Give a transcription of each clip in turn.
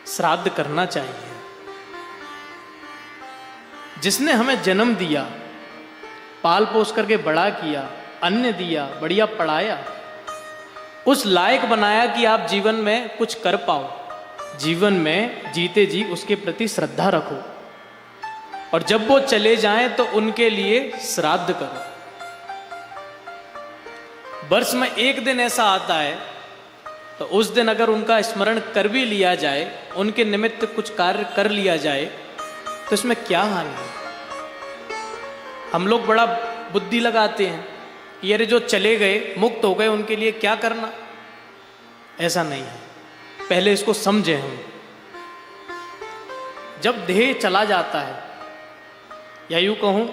श्राद्ध करना चाहिए। जिसने हमें जन्म दिया, पाल पोस करके बड़ा किया, अन्न दिया, बढ़िया पढ़ाया, उस लायक बनाया कि आप जीवन में कुछ कर पाओ, जीवन में जीते जी उसके प्रति श्रद्धा रखो, और जब वो चले जाएं तो उनके लिए श्राद्ध करो। वर्ष में एक दिन ऐसा आता है तो उस दिन अगर उनका स्मरण कर भी लिया जाए, उनके निमित्त कुछ कार्य कर लिया जाए, तो इसमें क्या हानि है। हम लोग बड़ा बुद्धि लगाते हैं कि अरे जो चले गए, मुक्त हो गए, उनके लिए क्या करना। ऐसा नहीं है, पहले इसको समझें हम। जब देह चला जाता है, या यूं कहूं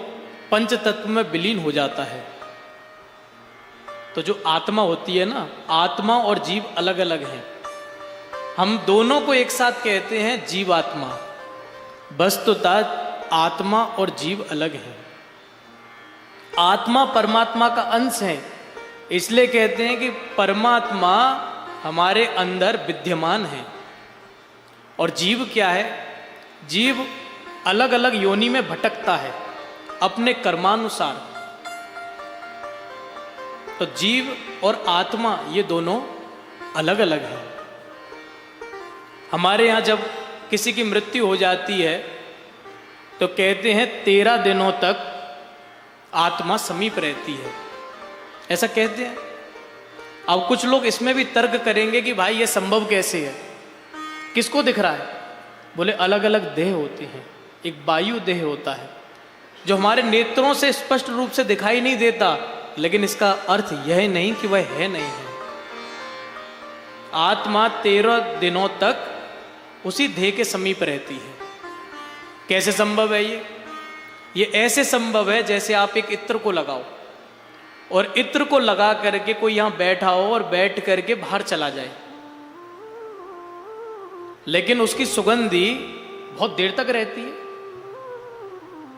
पंच तत्व में विलीन हो जाता है, तो जो आत्मा होती है ना, आत्मा और जीव अलग अलग हैं। हम दोनों को एक साथ कहते हैं जीवात्मा। वस्तुतः आत्मा और जीव अलग हैं। आत्मा परमात्मा का अंश है, इसलिए कहते हैं कि परमात्मा हमारे अंदर विद्यमान है। और जीव क्या है? जीव अलग अलग योनि में भटकता है अपने कर्मानुसार। तो जीव और आत्मा ये दोनों अलग अलग हैं। हमारे यहाँ जब किसी की मृत्यु हो जाती है तो कहते हैं 13 दिनों तक आत्मा समीप रहती है, ऐसा कहते हैं। अब कुछ लोग इसमें भी तर्क करेंगे कि भाई ये संभव कैसे है, किसको दिख रहा है? बोले अलग अलग देह होते हैं। एक वायु देह होता है जो हमारे नेत्रों से स्पष्ट रूप से दिखाई नहीं देता, लेकिन इसका अर्थ यह नहीं कि वह है नहीं है। आत्मा 13 दिनों तक उसी देह के समीप रहती है। कैसे संभव है ये ऐसे संभव है जैसे आप एक इत्र को लगाओ और इत्र को लगा करके कोई यहां बैठा हो और बैठ करके बाहर चला जाए, लेकिन उसकी सुगंधी बहुत देर तक रहती है।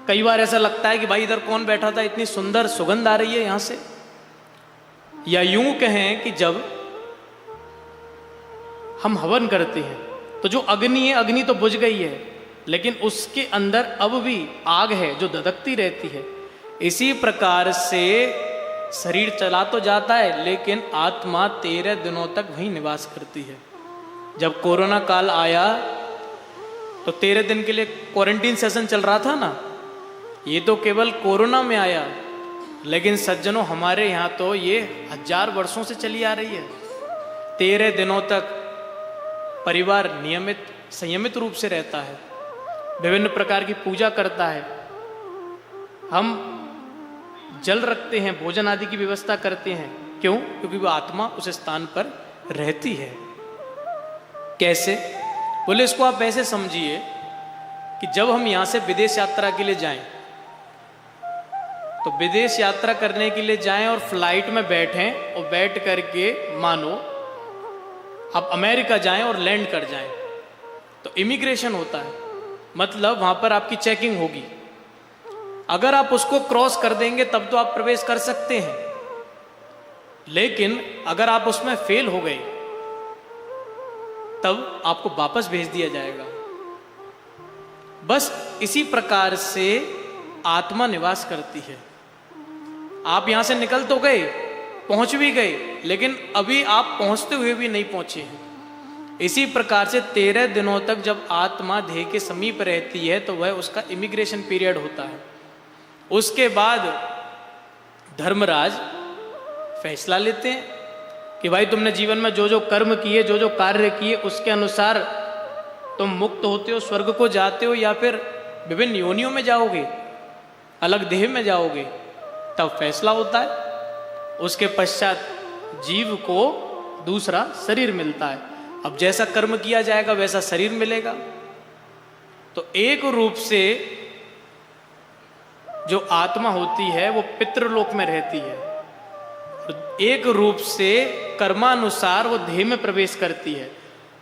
कई बार ऐसा लगता है कि भाई इधर कौन बैठा था, इतनी सुंदर सुगंध आ रही है यहां से। या यूं कहें कि जब हम हवन करते हैं तो जो अग्नि है, अग्नि तो बुझ गई है, लेकिन उसके अंदर अब भी आग है जो धधकती रहती है। इसी प्रकार से शरीर चला तो जाता है, लेकिन आत्मा 13 दिनों तक वहीं निवास करती है। जब कोरोना काल आया तो 13 दिन के लिए क्वारंटीन सेशन चल रहा था ना, ये तो केवल कोरोना में आया, लेकिन सज्जनों हमारे यहाँ तो ये 1000 वर्षों से चली आ रही है। 13 दिनों तक परिवार नियमित संयमित रूप से रहता है, विभिन्न प्रकार की पूजा करता है, हम जल रखते हैं, भोजन आदि की व्यवस्था करते हैं। क्यों? क्योंकि वो आत्मा उस स्थान पर रहती है। कैसे? बोले इसको आप ऐसे समझिए कि जब हम यहाँ से विदेश यात्रा के लिए जाएं, तो विदेश यात्रा करने के लिए जाएं और फ्लाइट में बैठें और बैठ करके मानो आप अमेरिका जाएं और लैंड कर जाएं, तो इमिग्रेशन होता है, मतलब वहां पर आपकी चेकिंग होगी। अगर आप उसको क्रॉस कर देंगे तब तो आप प्रवेश कर सकते हैं, लेकिन अगर आप उसमें फेल हो गए तब आपको वापस भेज दिया जाएगा। बस इसी प्रकार से आत्मा निवास करती है। आप यहां से निकल तो गए, पहुंच भी गए, लेकिन अभी आप पहुंचते हुए भी नहीं पहुंचे हैं। इसी प्रकार से 13 दिनों तक जब आत्मा देह के समीप रहती है तो वह उसका इमिग्रेशन पीरियड होता है। उसके बाद धर्मराज फैसला लेते हैं कि भाई तुमने जीवन में जो जो कर्म किए, जो जो कार्य किए, उसके अनुसार तुम मुक्त होते हो, स्वर्ग को जाते हो, या फिर विभिन्न योनियों में जाओगे, अलग देह में जाओगे। तब फैसला होता है। उसके पश्चात जीव को दूसरा शरीर मिलता है। अब जैसा कर्म किया जाएगा वैसा शरीर मिलेगा। तो एक रूप से जो आत्मा होती है वो पितृलोक में रहती है, एक रूप से कर्मानुसार वो देह में प्रवेश करती है।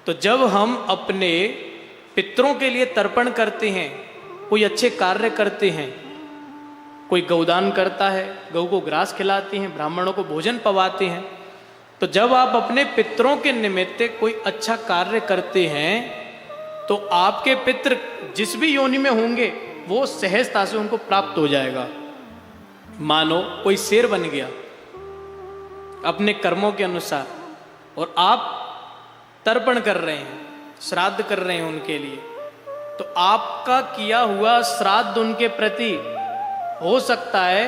तो जब हम अपने पितरों के लिए तर्पण करते हैं, कोई अच्छे कार्य करते हैं, कोई गौदान करता है, गौ को ग्रास खिलाते हैं, ब्राह्मणों को भोजन पवाते हैं, तो जब आप अपने पितरों के निमित्त कोई अच्छा कार्य करते हैं तो आपके पितृ जिस भी योनि में होंगे वो सहजता से उनको प्राप्त हो जाएगा। मानो कोई शेर बन गया अपने कर्मों के अनुसार और आप तर्पण कर रहे हैं, श्राद्ध कर रहे हैं उनके लिए, तो आपका किया हुआ श्राद्ध उनके प्रति हो सकता है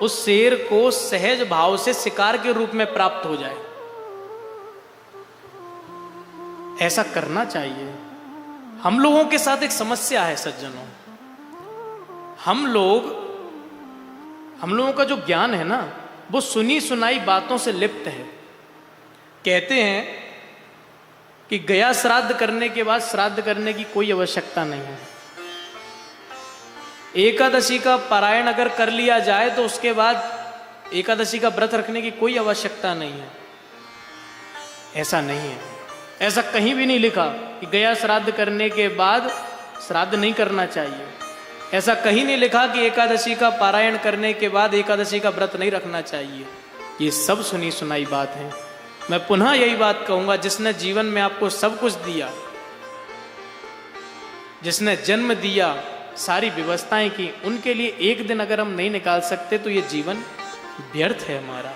उस शेर को सहज भाव से शिकार के रूप में प्राप्त हो जाए। ऐसा करना चाहिए। हम लोगों के साथ एक समस्या है सज्जनों, हम लोगों का जो ज्ञान है ना वो सुनी सुनाई बातों से लिप्त है। कहते हैं कि गया श्राद्ध करने के बाद श्राद्ध करने की कोई आवश्यकता नहीं है। एकादशी का पारायण अगर कर लिया जाए तो उसके बाद एकादशी का व्रत रखने की कोई आवश्यकता नहीं है। ऐसा नहीं है, ऐसा कहीं भी नहीं लिखा कि गया श्राद्ध करने के बाद श्राद्ध नहीं करना चाहिए। ऐसा कहीं नहीं लिखा कि एकादशी का पारायण करने के बाद एकादशी का व्रत नहीं रखना चाहिए। ये सब सुनी सुनाई बात है। मैं पुनः यही बात कहूंगा, जिसने जीवन में आपको सब कुछ दिया, जिसने जन्म दिया, सारी व्यवस्थाएं की, उनके लिए एक दिन अगर हम नहीं निकाल सकते तो ये जीवन व्यर्थ है हमारा।